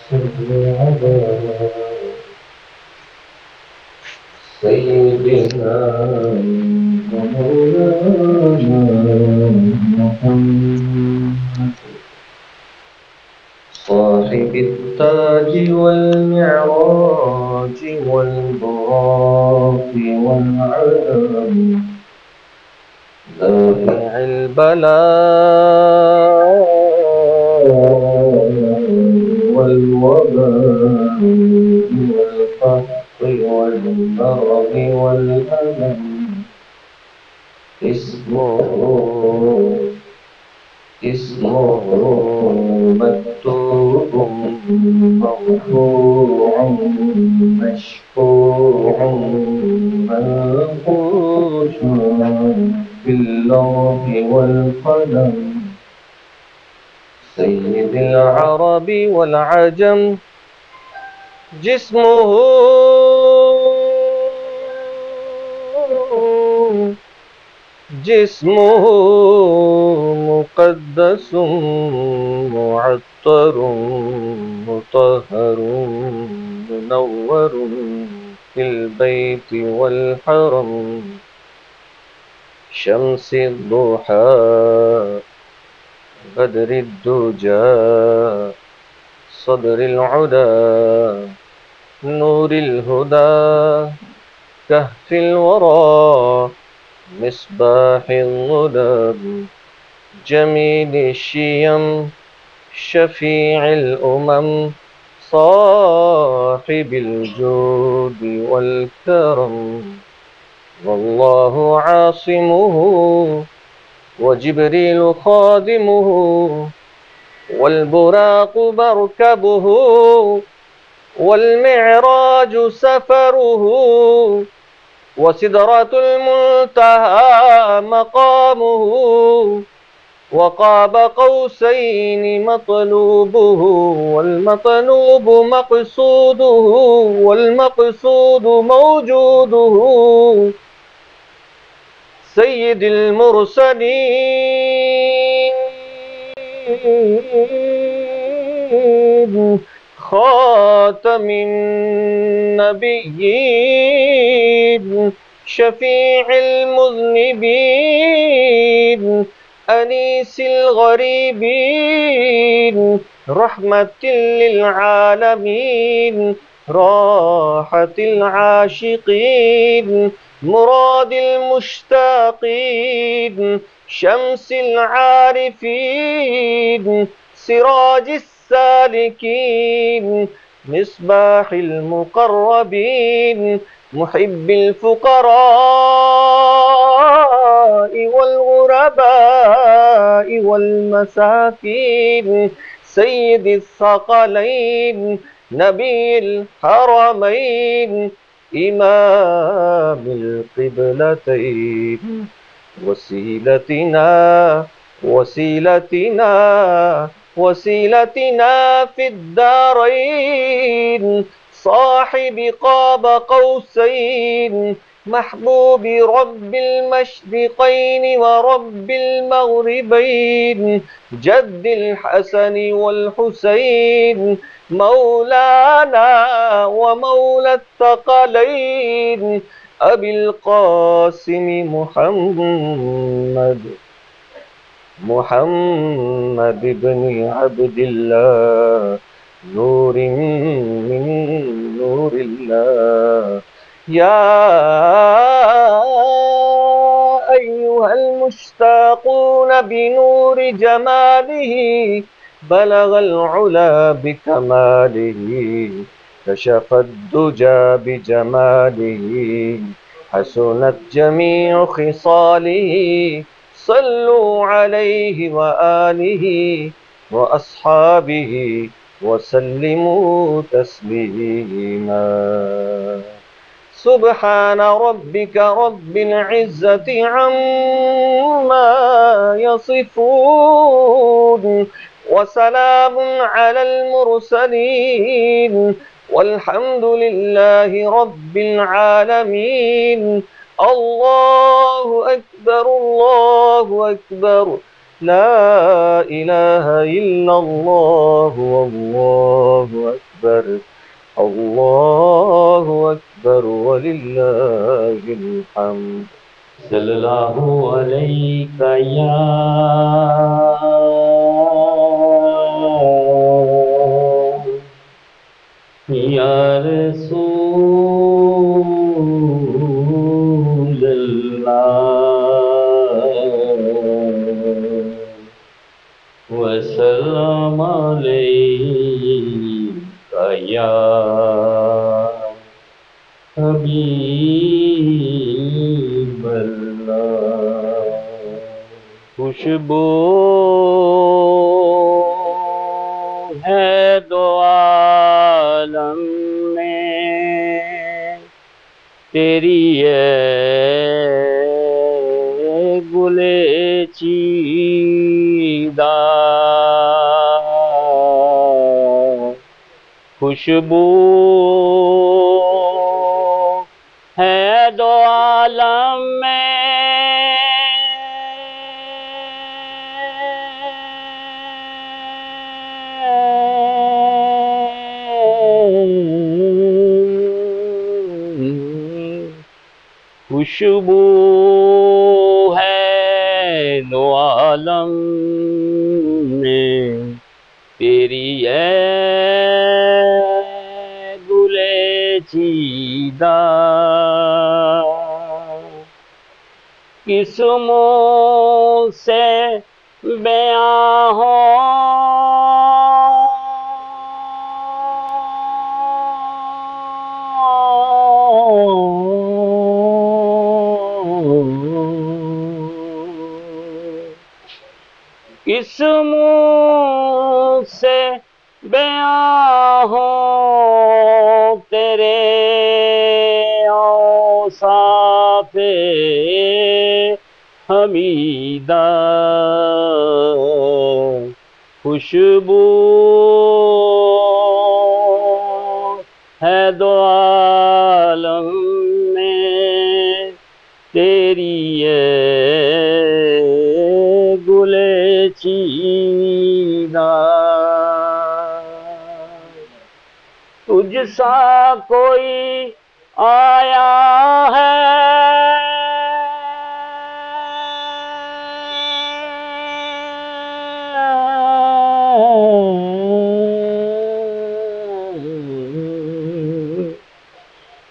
صل على سيدنا ومولانا محمد صاحب التاج والمعراج والبراق والعلم دافع البلاء والوباء والفقر والمرض والألم اسمه مكتوب مرفوع مشفوع منقوش في اللوح والقلم سيد العرب والعجم جسمه مقدس معطر مطهر منور في البيت والحرم شمس الضحى بدر الدجى صدر العدا نور الهدى كهف الورى مصباح الظلام جميل الشيم شفيع الأمم صاحب الجود والكرم والله عاصمه وجبريل خادمه والبراق مركبه والمعراج سفره وسدرة المنتهى مقامه وقاب قوسين مطلوبه والمطلوب مقصوده والمقصود موجوده سيد المرسلين خاتم النبيين شفيع المذنبين أنيس الغريبين رحمة للعالمين راحة العاشقين مراد المشتاقين شمس العارفين سراج السالكين مصباح المقربين محب الفقراء والغرباء والمساكين سيد الثقلين نبي الحرمين إمام القبلتين وسيلتنا في الدارين صاحب قاب قوسين محبوب رب المشرقين ورب المغربين جد الحسن والحسين مولانا ومولى الثقلين أبي القاسم محمد بن عبد الله نور من نور الله يا أيها المشتاقون بنور جماله بلغ العلا بكماله كشف الدجى بجماله حسنت جميع خصاله صلوا عليه وآله وأصحابه وسلموا تسليما سبحان ربك رب العزة عما يصفون وسلام على المرسلين والحمد لله رب العالمين الله أكبر الله أكبر لا إله إلا الله والله أكبر الله أكبر ولله الحمد صلی اللہ علیہ یا رسول اللہ وسلم علیکہ یا حبیب اللہ خوشبو ہے دو عالم میں تیری ہے گلے چیدہ خوشبو ہے دو عالم میں خوشبو ہے دو عالم میں تیری ہے گلے چیدہ کس منہ سے بیاں ہو کس منہ سے بیاں ہو تیرے اوصاف حمیدہ خوشبو ہے دو عالم میں تیری ہے گلے چیدہ تجھ سا کوئی آیا ہے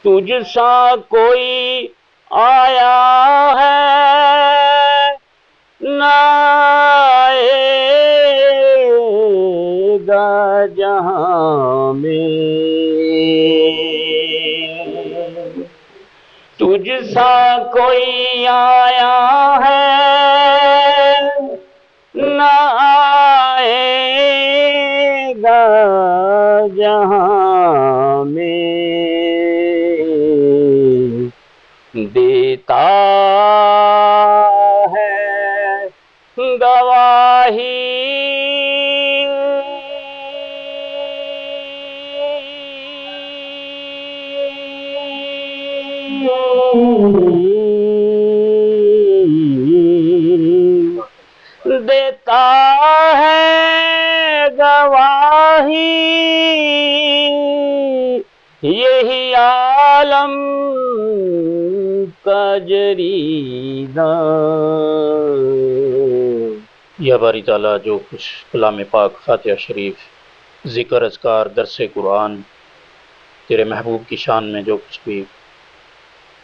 تجھ سا کوئی آیا ہے نہ آئے گا جہاں میں تجھ سا کوئی آیا ہے نہ آئے گا جہاں میں دیتا ہے گواہی دیتا ہے گواہی یہی عالم کا جریدہ یا باری تعالیٰ جو کچھ کلام پاک فاتحہ شریف ذکر اذکار درس قرآن تیرے محبوب کی شان میں جو کچھ بھی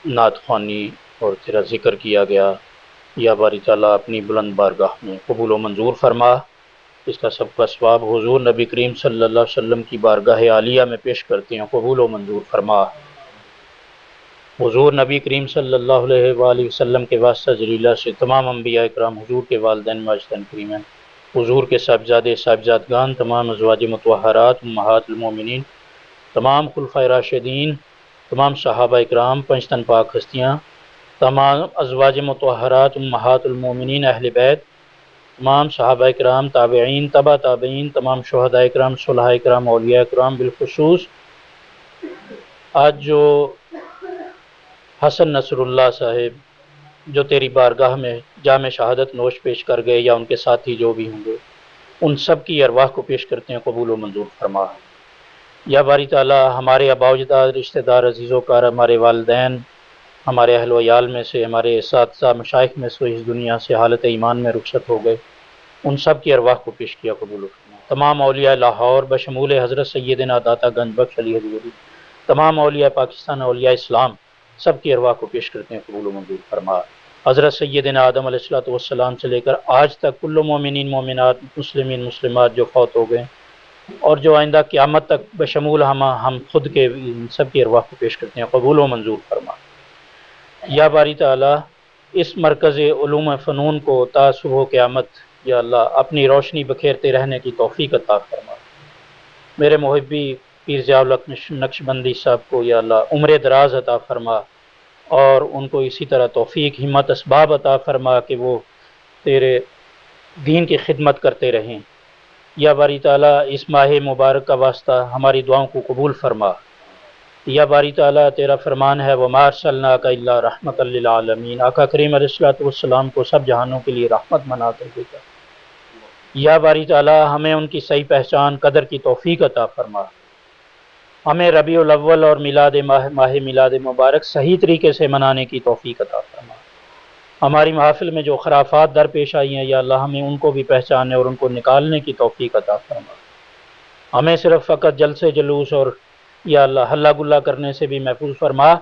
نعت خوانی اور تیرا ذکر کیا گیا یا باری تعالیٰ اپنی بلند بارگاہ میں قبول و منظور فرما اس کا سب کا ثواب حضور نبی کریم صلی اللہ علیہ وسلم کی بارگاہ عالیہ میں پیش کرتے ہیں قبول و منظور فرما حضور نبی کریم صلی اللہ علیہ وآلہ وسلم کے واسطہ جلیلہ سے تمام انبیاء اکرام حضور کے والدین ماجدین کریمین حضور کے صاحبزادے صاحبزادگان تمام ازواج مطہرات امہات المومنین تمام خلفائے راشدین تمام صحابہ اکرام پنجتن پاک ہستیاں تمام ازواج مطہرات امہات المومنین اہل بیت تمام صحابہ اکرام تابعین تبع تابعین تمام شہداء اکرام صلحاء اکرام اولیاء اکرام بالخصوص آج جو حسن نصر اللہ صاحب جو تیری بارگاہ میں جام شہادت نوش پیش کر گئے یا ان کے ساتھی جو بھی ہوں گے، ان سب کی ارواح کو پیش کرتے ہیں، قبول و منظور فرما۔ یا باری تعالیٰ ہمارے آباء و اجداد، رشتہ دار، عزیز و کار، ہمارے والدین، ہمارے اہل و عیال میں سے، ہمارے اساتذہ مشائخ میں سے اس دنیا سے حالت ایمان میں رخصت ہو گئے، ان سب کی ارواح کو پیش کیا، قبول و فرما۔ تمام اولیاء لاہور بشمول حضرت سیدنا داتا گنج بخش علی حضوری، تمام اولیاء پاکستان، اولیاء اسلام، سب کی ارواح کو پیش کرتے ہیں، قبول و منظور فرما۔ حضرت سیدنا آدم علیہ السلام سے لے کر آج تک کل مومنین مومنات، مسلمین مسلمات جو فوت ہو گئے اور جو آئندہ قیامت تک بشمول ہم خود کے، ان سب کی ارواح کو پیش کرتے ہیں، قبول و منظور فرما۔ یا باری تعالیٰ اس مرکز علوم فنون کو تا صبح قیامت یا اللہ اپنی روشنی بکھیرتے رہنے کی توفیق عطا فرما۔ میرے محبی پیر ضیاء الحق نقشبندی صاحب کو یا اللہ عمر دراز عطا فرما، اور ان کو اسی طرح توفیق، ہمت، اسباب عطا فرما کہ وہ تیرے دین کی خدمت کرتے رہیں۔ یا باری تعالیٰ اس ماہ مبارک کا واسطہ ہماری دعاؤں کو قبول فرما۔ یا باری تعالیٰ تیرا فرمان ہے وَمَا أَرْسَلْنَاكَ إِلَّا رَحْمَةً لِّلْعَالَمِينَ، آقا کریم علیہ السلام کو سب جہانوں کے لیے رحمت بنا کر بھیجا۔ یا باری تعالیٰ ہمیں ان کی صحیح پہچان، قدر کی توفیق عطا فرما۔ ہمیں ربیع الاول اور ماہ میلاد مبارک صحیح طریقے سے منانے کی توفیق عطا فرما۔ ہماری محافل میں جو خرافات درپیش آئی ہیں یا اللہ ہمیں ان کو بھی پہچاننے اور ان کو نکالنے کی توفیق عطا فرما۔ ہمیں صرف فقط جلسے جلوس اور یا اللہ ہلا گلا کرنے سے بھی محفوظ فرما،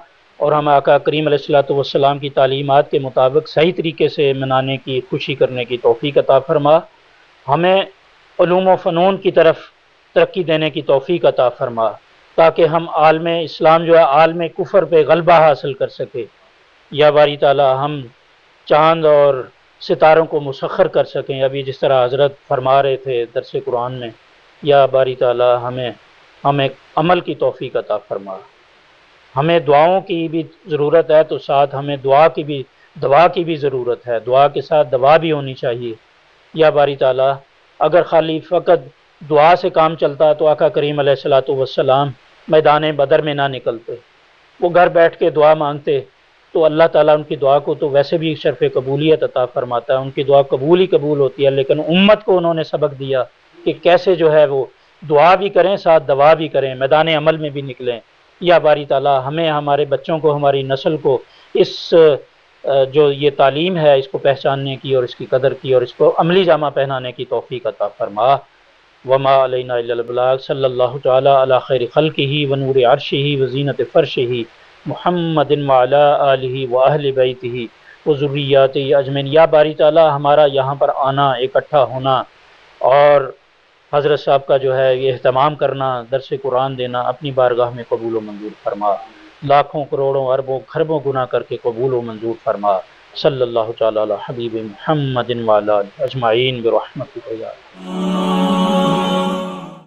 اور ہم آقا کریم علیہ السلام کی تعلیمات کے مطابق صحیح طریقے سے منانے کی، خوشی کرنے کی توفیق عطا فرما۔ ہمیں علوم و فنون کی طرف ترقی دینے کی توفیق عطا فرما، تاکہ ہم عالم اسلام جو ہے عالم کفر پہ غلبہ حاصل کر سکے۔ یا باری تعالیٰ ہم چاند اور ستاروں کو مسخر کر سکیں، ابھی جس طرح حضرت فرما رہے تھے درس قرآن میں۔ یا باری تعالیٰ ہمیں عمل کی توفیق عطا فرما۔ ہمیں دعاؤں کی بھی ضرورت ہے، تو ساتھ ہمیں دعا کی بھی ضرورت ہے، دعا کے ساتھ دوا بھی ہونی چاہیے۔ یا باری تعالیٰ اگر خالی فقط دعا سے کام چلتا تو آقا کریم علیہ السلام میدان بدر میں نہ نکلتے، وہ گھر بیٹھ کے دعا مانگتے، تو اللہ تعالیٰ ان کی دعا کو تو ویسے بھی شرف قبولیت عطا فرماتا ہے، ان کی دعا قبول ہی قبول ہوتی ہے، لیکن امت کو انہوں نے سبق دیا کہ کیسے جو ہے وہ دعا بھی کریں، ساتھ دوا بھی کریں، میدان عمل میں بھی نکلیں۔ یا باری تعالیٰ ہمیں، ہمارے بچوں کو، ہماری نسل کو اس جو یہ تعلیم ہے اس کو پہچاننے کی اور اس کی قدر کی اور اس کو عملی جامہ پہنانے کی توفیق عطا فرما۔ وما علینا الا البلاغ، صلی اللہ تعالی علی خیر خلقہ ونور عرشہ وزینت فرشہ محمد وعلی آلہ واہل بیتہ وذریاتہ اجمعین۔ یا باری تعالیٰ ہمارا یہاں پر آنا، اکٹھا ہونا اور حضرت صاحب کا جو ہے یہ اہتمام کرنا، درس قرآن دینا، اپنی بارگاہ میں قبول و منظور فرما۔ لاکھوں کروڑوں اربوں خربوں گناہ کر کے قبول و منظور فرما۔ صلی اللہ تعالی علی حبیب محمد وعلی آلہ اجمعین برحمتک یا اللہ۔